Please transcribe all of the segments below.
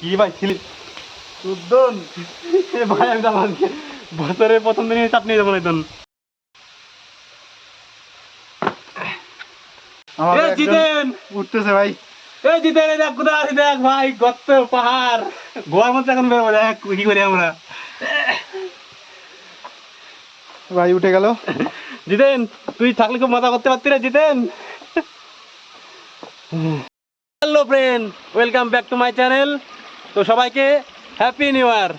কি ভাই ছিলি ভাই আমি বছরের প্রথম দিনে চাটনি দেবো না জিতেন উঠতেছে ভাই। এই জিতেন দেখ কোথায় আছি দেখ ভাই গর্ত পাহাড় গোয়ার মধ্যে এখন বেরোবো দেখ কি করি আমরা ভাই উঠে গেল। জিতেন তুই থাকলে খুব মজা করতে পারতি রে Jiten. Hello friend, welcome back to my channel. তো সবাইকে হ্যাপি নিউ ইয়ার।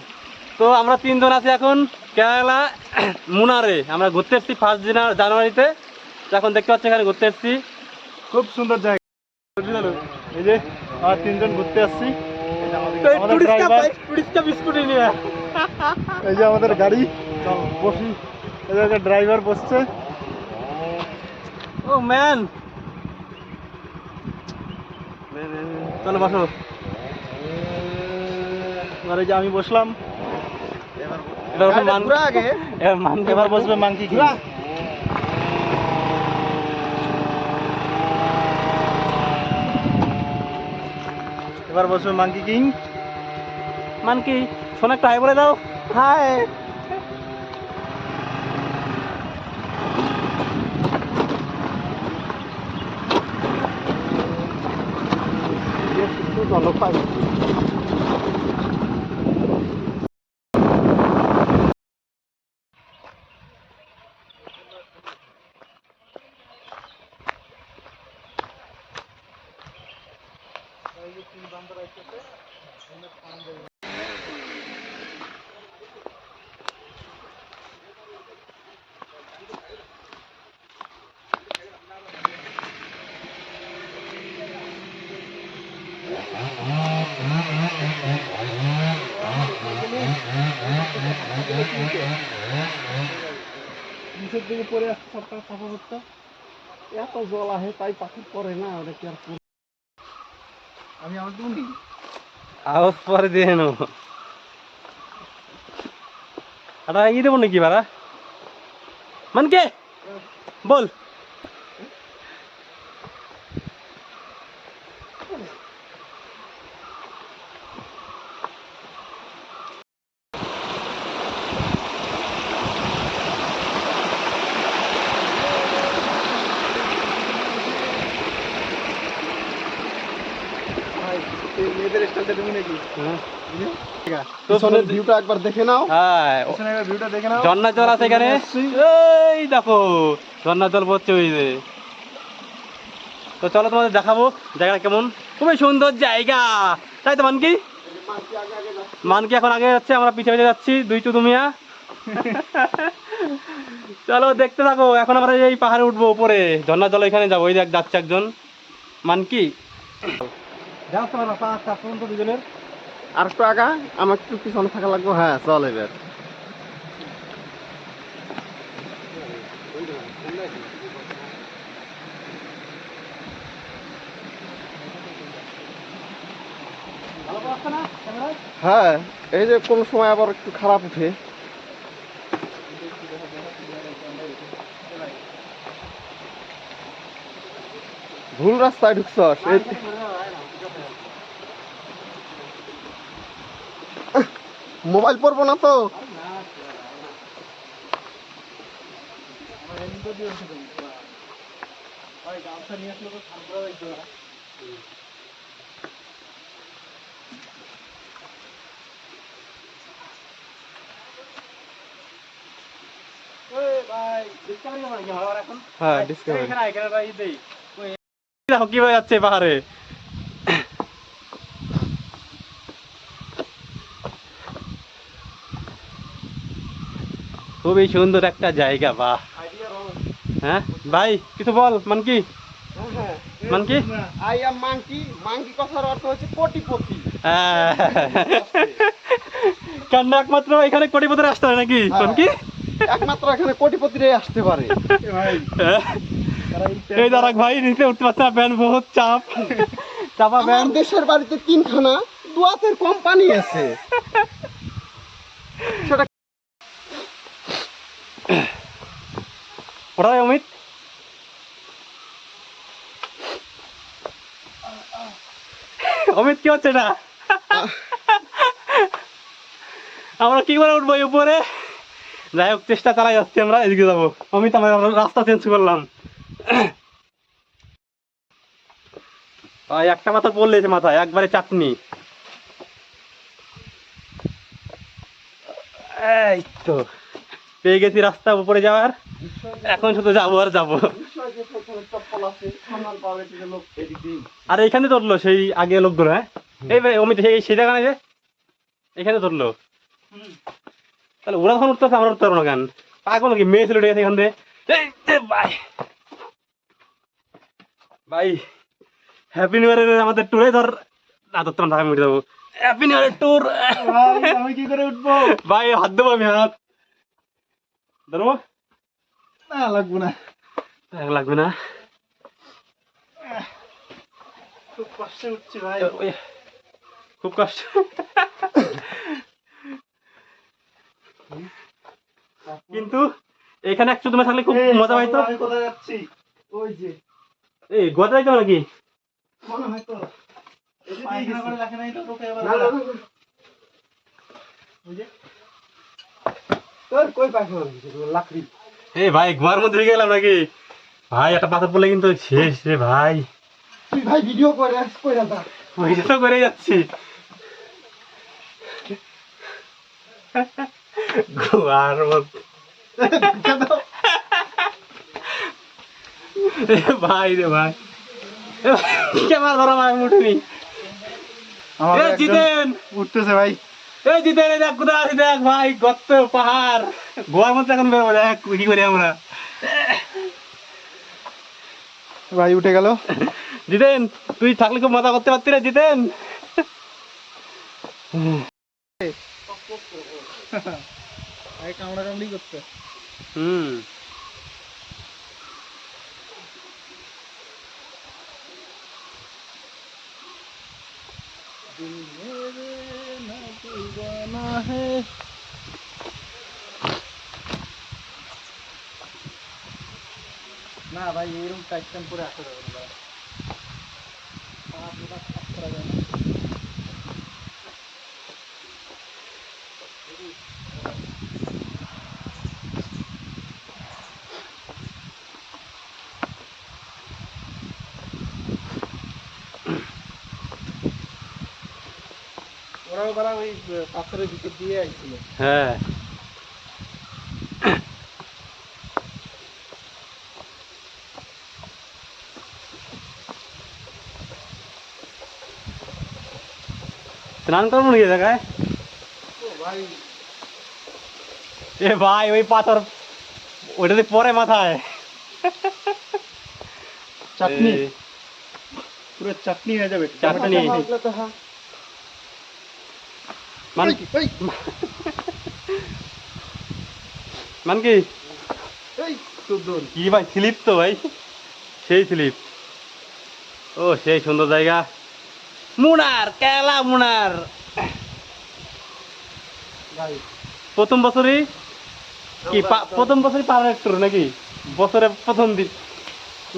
তো আমরা তিনজন আছি এখন কেরালা মুনারে। আমরা ঘুরতে এসেছি 1 জানুয়ারিতে। তো এখন দেখতে পাচ্ছি এখানে ঘুরতে এসেছি, খুব সুন্দর জায়গা। এই যে আমরা তিনজন ঘুরতে আসছি। এই যে আমাদের গাড়ি, চল বসি। এই ড্রাইভার বসছে। ও ম্যান, চলো বসো। আর এই যে আমি বসলাম। এবার বসবে মাংকি কি। এবার বসবে মাংকি কিং। মানকি শোনো একটা হাই বলে দাও। হাই। নিচের দিকে পড়ে আসছে সবটা সাফা করতে। এত জল আহে তাই পাখি পড়ে না, ওটা কি আর আমি আমার টুন্ডি আওয়াজ পরে দিয়ে নেবো। আটা ই দেবো নাকি বারা মানকে বল। মেয়েদের স্টাইলটা তুমি নাকি? ভিউটা একবার দেখে নাও। হ্যাঁ, ভিউটা দেখে নাও। ঝর্ণার জল আছে এখানে। এই দেখো ঝর্ণার জল পড়ছে ওই যে। তো চলো তোমাদের দেখাবো জায়গাটা কেমন। খুবই সুন্দর জায়গা, তাই তো মানকি? মানকি এখন আগে যাচ্ছে, আমরা পিছিয়ে পিছিয়ে যাচ্ছি দুই চুদুমিয়া। চলো দেখতে থাকো। এখন আমরা এই পাহাড়ে উঠবো উপরে, ঝর্ণার জল এখানে যাবো। ওই দেখ যাচ্ছে একজন মানকি। যাচ্ছে না পর্যন্ত দুজনের। আর একটু আগা আমার একটু পিছনে থাকা লাগবে। হ্যাঁ চল এবার। হ্যাঁ, এই যে কোন সময় আবার একটু খারাপ উঠে। ভুল রাস্তায় ঢুকছ। মোবাইল পড়বো না তো। হ্যাঁ, দেখো কিভাবে যাচ্ছে পাহাড়ে। খুবই সুন্দর একটা জায়গা। বাহ, হ্যাঁ ভাই কিছু বল monkey. Monkey I am monkey. Monkey কথার অর্থ হচ্ছে কোটিপতি। কেন একমাত্র এখানে কোটিপতিরা আসতে হয় নাকি মানকি? একমাত্র এখানে কোটিপতিরাই আসতে পারে। এই দাঁড়াক ভাই, নিচে উঠতে পারছে না, প্যান্ট বহুত চাপ চাপা প্যান্ট। দেশের বাড়িতে 3খানা দুয়াতের কোম্পানি আছে। সেটা ওটাই অমিত। অমিত কি হচ্ছে এটা? আমরা কি করে উঠবো এই উপরে? যাই হোক চেষ্টা চালাই যাচ্ছি, আমরা এদিকে যাবো। অমিত আমরা রাস্তা চেঞ্জ করলাম। ভাই একটা মাথা পড়লে মাথায় একবারে চাটনি। এই তো পেয়ে গেছি রাস্তা উপরে যাওয়ার, এখন শুধু যাবো আর যাবো। আর এইখানে ধরলো সেই আগে লোক ধরে, হ্যাঁ এই ভাই অমিত সেই জায়গা নাই যে এখানে ধরলো। তাহলে ওরা যখন উঠতেছে আমরা উঠতে পারবো না কেন? পাগল নাকি? মেয়ে ছিল উঠে গেছে এখান থেকে। ভাই ভাই হ্যাপি নিউ ইয়ারের আমাদের ট্যুরে ধর না ধরতে ঢাকা উঠে যাবো। হ্যাপি নিউ ইয়ারের ট্যুর। আমি কি করে উঠবো? ভাই হাত দেবো, আমি হাত ধরবো না, লাগবো না, লাগবে না। খুব কষ্টে উঠছি ভাই। খুব কষ্ট। কিন্তু এখানে একটু তুমি থাকলে খুব মজা পাইতো। আমি কোথায় যাচ্ছি? ওই যে এই গোয়া যাইতো নাকি? মনে হয় তো পায়খানা করে রাখে নাই তো ঢোকে এবার। ওই যে তোর কই পায়খানা লাকড়ি। এই ভাই গোয়ার মধ্যে ঢুকে গেলাম নাকি? ভাই একটা পাথর পড়লে কিন্তু শেষ রে ভাই। তুই ভাই ভিডিও করে কইরা দা। ওইটা তো করে যাচ্ছি। গোয়ার মধ্যে ভাই রে ভাই ক্যামেরা ধরা মার উঠেনি। জিতেন উঠতেছে ভাই। এই জিতেন এই দেখ কোথায় আছি, দেখ ভাই গর্ত পাহাড় গোয়ার মধ্যে এখন বেরোবো, দেখ কি করি আমরা। ভাই উঠে গেল। জিতেন তুই থাকলে খুব মজা করতে পারতি রে জিতেন। ভাই কামড়া কামড়ি করতে। হুম না ভাই এরকম টাইট টাইম করে আসা যাবে না। ওরাও তারা ওই পাথরের ভিতর দিয়ে আইছিল। হ্যাঁ স্নান করবো নাকি দেখায়? ভাই এ ভাই ওই পাথর ওইটাতে পরে মাথায় চাটনি এ, পুরো চাটনি হয়ে যাবে। চাটনি। মান কি মান কি কি ভাই স্লিপ তো ভাই, সেই স্লিপ। ও সেই সুন্দর জায়গা মুনার, কেলা মুনার। ভাই প্রথম বছরই কি প্রথম বছরই পাহাড়ের ট্যুর নাকি? বছরের প্রথম দিন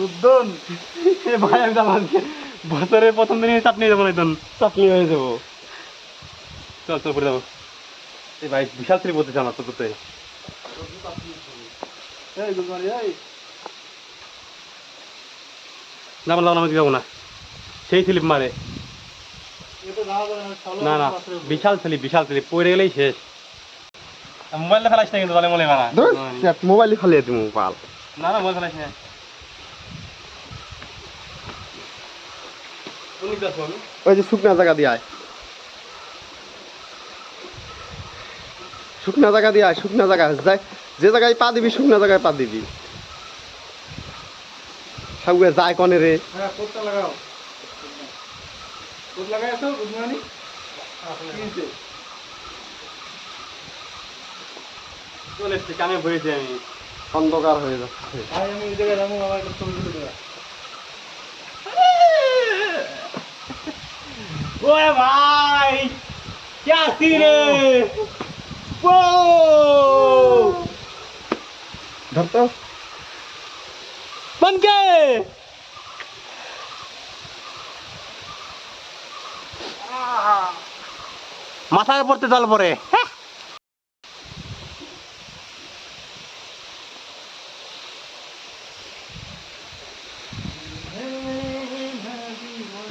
উদ্দন এ ভাই আমি জানলাম বছরের প্রথম দিনই চাটনি যাবো না, একদম চাটনি হয়ে যাবো। চল চল পড়ে যাবো। এই ভাই বিশাল স্লিপ বলতেছে আমার তো করতে। এই গুড মর্নিং। এই যাবো না আমি যাবো না, সেই স্লিপ মারে। এটা যাওয়া যাবে না, চলো না না পাথরের উপর। বিশাল স্লিপ পড়ে গেলেই শেষ। মোবাইলটা ফেলাইস না কিন্তু তাহলে মনে মারা। মোবাইল ফালিয়ে দিমু পাল। না না মোবাইল ফেলাইস না। ওই যে শুকনা জায়গা দিয়ে আয়, শুকনা জায়গা দিয়ে আয়, শুকনা জায়গা যাই, যে জায়গায় পা দিবি শুকনা জায়গায় পা দিবি। সাগুয়ে যায় কনে রে। হ্যাঁ কোটটা লাগাও। কোট লাগাই আছো গুড মর্নিং। চলে এসছি, কামে বইছি আমি। অন্ধকার হয়ে যাচ্ছে। ভাই আমি এই জায়গায় যাবো, আমার একটা ছবি তুলে দেওয়া। ওরে ভাই क्या सीन है वो ধর তো। बन के মাথার পড়তে জল পড়ে।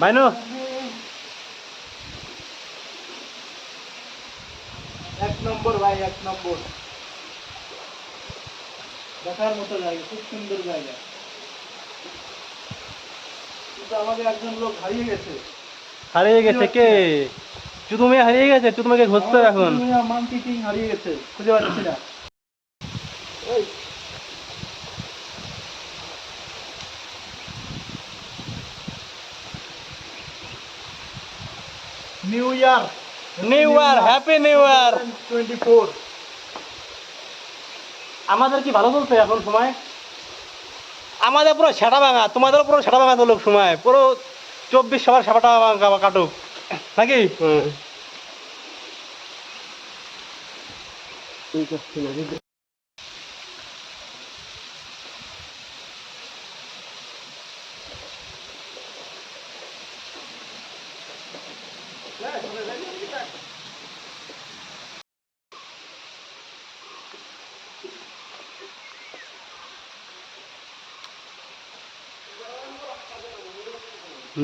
বাইনু এক নম্বর ভাই, এক নম্বর, দেখার মতো জায়গা, খুব সুন্দর জায়গা। কিন্তু আমাদের একজন লোক হারিয়ে গেছে। হারিয়ে গেছে কে? চুদু মেয়ে হারিয়ে গেছে, চুদু মেয়েকে খুঁজতে হবে এখন। মাংকি কিং হারিয়ে গেছে, খুঁজে পাচ্ছি না। ওই new year, new year, happy new year. 24। আমাদের কি ভালো চলছে এখন সময়? আমাদের পুরো সেটা ভাঙা, তোমাদেরও পুরো সেটা ভাঙা চলুক সময়, পুরো 24 সবার সেবাটা ভাঙা কাটুক নাকি?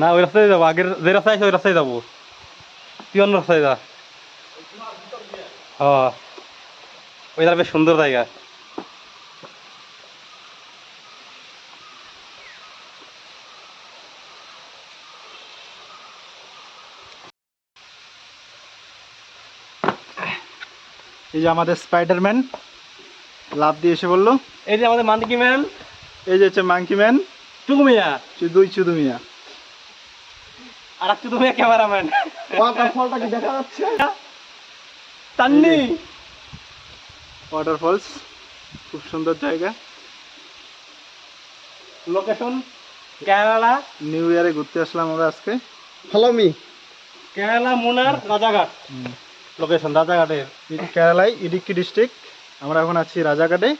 না ওই রাস্তায় যাবো, আগের যে রাস্তায় আছে ওই রাস্তায় যাবো, তুই অন্য রাস্তায় যা। হ্যাঁ ওই বেশ সুন্দর জায়গা। এই যে আমাদের স্পাইডারম্যান লাফ দিয়ে এসে বললো। এই যে আমাদের মান্কি ম্যান, এই যে হচ্ছে মাংকি ম্যান, চুদু মিয়া, দুই চুদু মিয়া। আর এক চুদু মিয়া ক্যামেরাম্যান। ওয়াটারফলটা কি দেখা যাচ্ছে? তান্নি ওয়াটারফলস, খুব সুন্দর জায়গা। লোকেশন কেরালা, নিউ ইয়ারে ঘুরতে আসলাম আমরা আজকে। Follow me. Kerala Munnar Rajaghat. Location রাজাঘাটের, কেরালায় ইডুক্কি ডিস্ট্রিক্ট। আমরা এখন আছি রাজাঘাটে।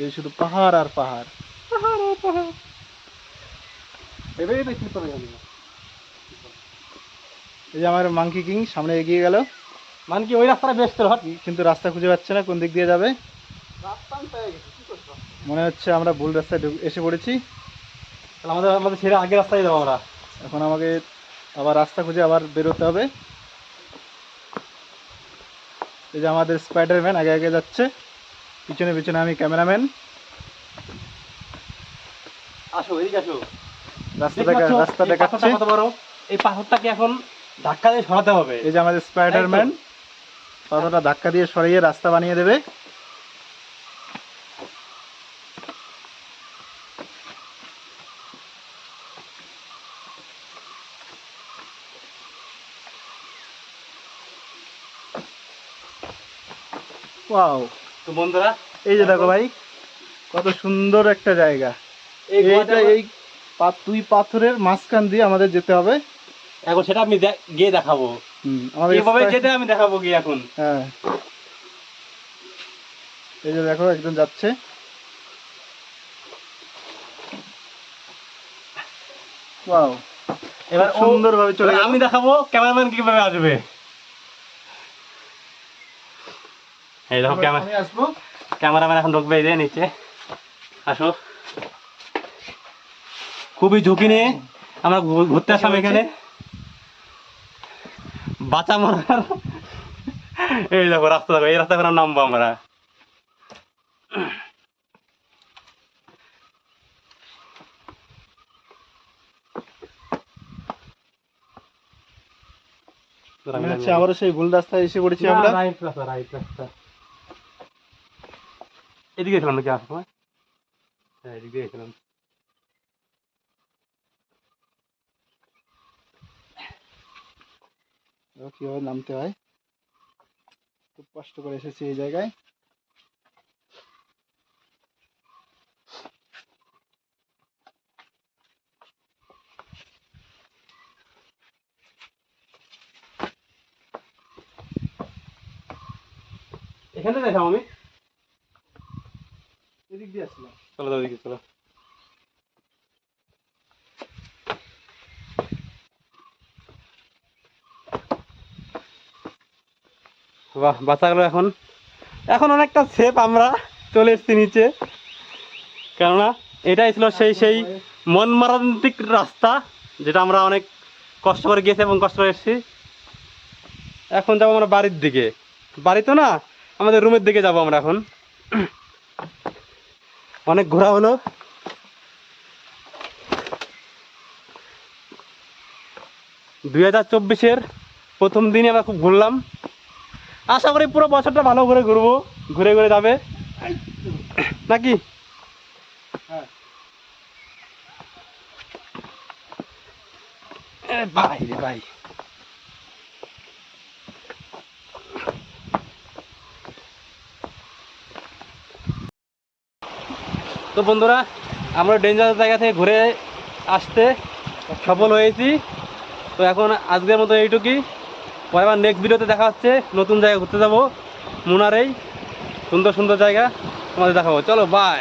এই শুধু পাহাড় আর পাহাড়। এই যে আমার মাংকি কিং সামনে এগিয়ে গেল। মানকি ওই রাস্তাটা বেশ তোর হট। কিন্তু রাস্তা খুঁজে পাচ্ছে না, কোন দিক দিয়ে যাবে। মনে হচ্ছে আমরা ভুল রাস্তায় এসে পড়েছি। তাহলে আমাদের আমাদের ছেড়ে আগে রাস্তায় যাবো আমরা। এখন আমাকে আবার রাস্তা খুঁজে আবার বেরোতে হবে। এই যে আমাদের স্পাইডারম্যান আগে আগে যাচ্ছে, পিছনে পিছনে আমি ক্যামেরাম্যান। আসো এদিকে আসো। রাস্তা দেখাচ্ছে। কত বড় এই পাথরটাকে এখন ধাক্কা দিয়ে সরাতে হবে। এই যে আমাদের স্পাইডারম্যান পাথরটা ধাক্কা দিয়ে সরিয়ে রাস্তা বানিয়ে দেবে। ওয়াও, তো বন্ধুরা এই যে দেখো ভাই, কত সুন্দর একটা জায়গা। এইটা এই দুই পাথরের মাঝখান দিয়ে আমাদের যেতে হবে। এখন সেটা আমি গিয়ে দেখাবো। আমাদের কিভাবে যেতে আমি দেখাবো গিয়ে এখন। হ্যাঁ, এই যে দেখো একজন যাচ্ছে। ওয়াও, এবার সুন্দরভাবে চলে গেল। আমি দেখাবো ক্যামেরাম্যান কিভাবে আসবে। এই দেখো আমি আসবো। ক্যামেরাম্যান এখন ঢুকবে এই যে নিচে। আসো, খুবই ঝুঁকি নিয়ে আমরা ঘুরতে আসলাম এখানে, বাঁচা মরার। এই দেখো রাস্তা, দেখো এই রাস্তা করে নামবো আমরা। মনে হচ্ছে আবারও সেই ভুল রাস্তায় এসে পড়েছি আমরা। রাইট রাস্তা, রাইট রাস্তা। এদিকে গেছিলাম নাকি আসার সময়? হ্যাঁ এদিকে গেছিলাম। কিভাবে নামতে হয়, খুব কষ্ট করে এসেছি এই জায়গায়। এখানে দেখাম আমি। এদিক দিয়ে আসলাম। চলো ওদিকে চলো। বাহ, বাঁচা গেল। এখন এখন অনেকটা সেফ, আমরা চলে এসেছি নিচে, কেননা এটাই ছিল সেই মনমারান্তিক রাস্তা, যেটা আমরা অনেক কষ্ট করে গেছি এবং কষ্ট করে এসেছি। এখন যাবো আমরা বাড়ির দিকে, বাড়ি তো না, আমাদের রুমের দিকে যাব আমরা এখন। অনেক ঘোরা হলো। 2024-এর প্রথম দিনই আমরা খুব ঘুরলাম। আশা করি পুরো বছরটা ভালো করে ঘুরবো, ঘুরে ঘুরে যাবে নাকি? হ্যাঁ। ভাই রে ভাই, তো বন্ধুরা, আমরা ডেঞ্জারাস জায়গা থেকে ঘুরে আসতে সফল হয়েছি। তো এখন আজকের মতো এইটুকুই। পরে আবার নেক্সট ভিডিওতে দেখা হচ্ছে, নতুন জায়গা ঘুরতে যাবো, মুনারেই সুন্দর সুন্দর জায়গা তোমাদের দেখাবো। চলো, বাই।